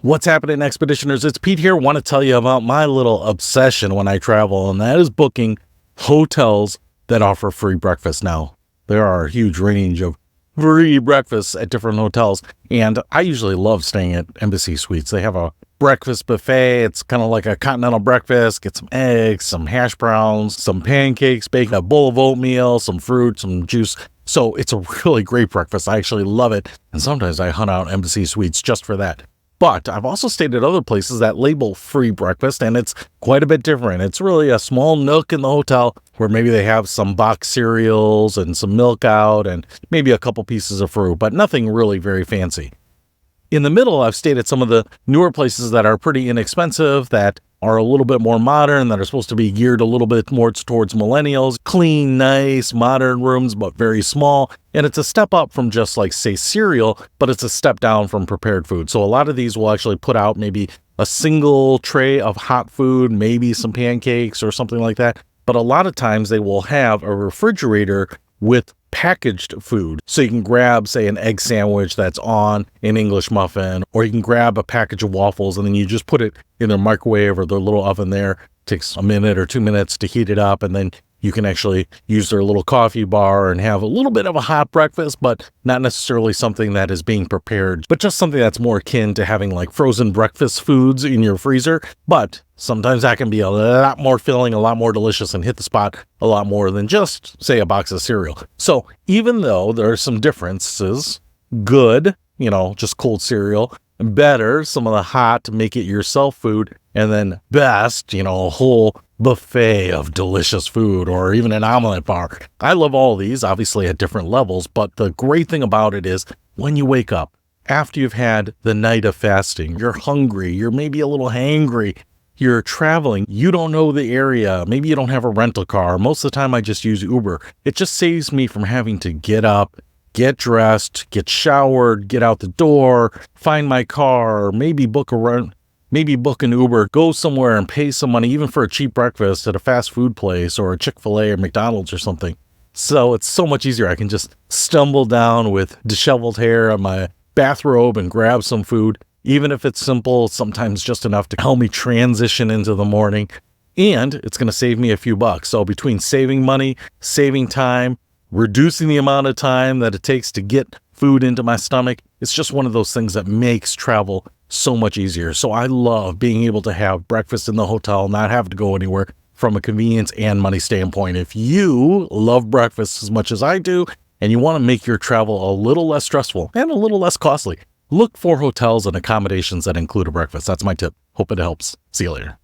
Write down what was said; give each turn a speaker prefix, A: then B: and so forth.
A: What's happening, Expeditioners? It's Pete here. Want to tell you about my little obsession when I travel, and that is booking hotels that offer free breakfast. Now, there are a huge range of free breakfasts at different hotels, and I usually love staying at Embassy Suites. They have a breakfast buffet. It's kind of like a continental breakfast. Get some eggs, some hash browns, some pancakes, bacon, a bowl of oatmeal, some fruit, some juice. So it's a really great breakfast. I actually love it, and sometimes I hunt out Embassy Suites just for that. But I've also stayed at other places that label free breakfast, and it's quite a bit different. It's really a small nook in the hotel where maybe they have some box cereals and some milk out and maybe a couple pieces of fruit, but nothing really very fancy. In the middle, I've stayed at some of the newer places that are pretty inexpensive, that are a little bit more modern, that are supposed to be geared a little bit more towards millennials. Clean, nice, modern rooms, but very small. And it's a step up from just like, say, cereal, but it's a step down from prepared food. So a lot of these will actually put out maybe a single tray of hot food, maybe some pancakes or something like that. But a lot of times they will have a refrigerator with packaged food. So you can grab, say, an egg sandwich that's on an English muffin, or you can grab a package of waffles and then you just put it in their microwave or their little oven there. It takes a minute or 2 minutes to heat it up, and then you can actually use their little coffee bar and have a little bit of a hot breakfast, but not necessarily something that is being prepared, but just something that's more akin to having like frozen breakfast foods in your freezer. But sometimes that can be a lot more filling, a lot more delicious, and hit the spot a lot more than just, say, a box of cereal. So even though there are some differences, good, just cold cereal, better, some of the hot, make it yourself food, and then best, a whole buffet of delicious food, or even an omelet bar. I love all of these, obviously at different levels, but the great thing about it is when you wake up, after you've had the night of fasting, you're hungry, you're maybe a little hangry, you're traveling, you don't know the area, maybe you don't have a rental car. Most of the time I just use Uber. It just saves me from having to get up, get dressed, get showered, get out the door, find my car, maybe book an Uber, go somewhere and pay some money, even for a cheap breakfast at a fast food place or a Chick-fil-A or McDonald's or something. So it's so much easier. I can just stumble down with disheveled hair on my bathrobe and grab some food, even if it's simple, sometimes just enough to help me transition into the morning. And it's going to save me a few bucks. So between saving money, saving time, reducing the amount of time that it takes to get food into my stomach, it's just one of those things that makes travel so much easier. So I love being able to have breakfast in the hotel, not have to go anywhere from a convenience and money standpoint. If you love breakfast as much as I do, and you want to make your travel a little less stressful and a little less costly, look for hotels and accommodations that include a breakfast. That's my tip. Hope it helps. See you later.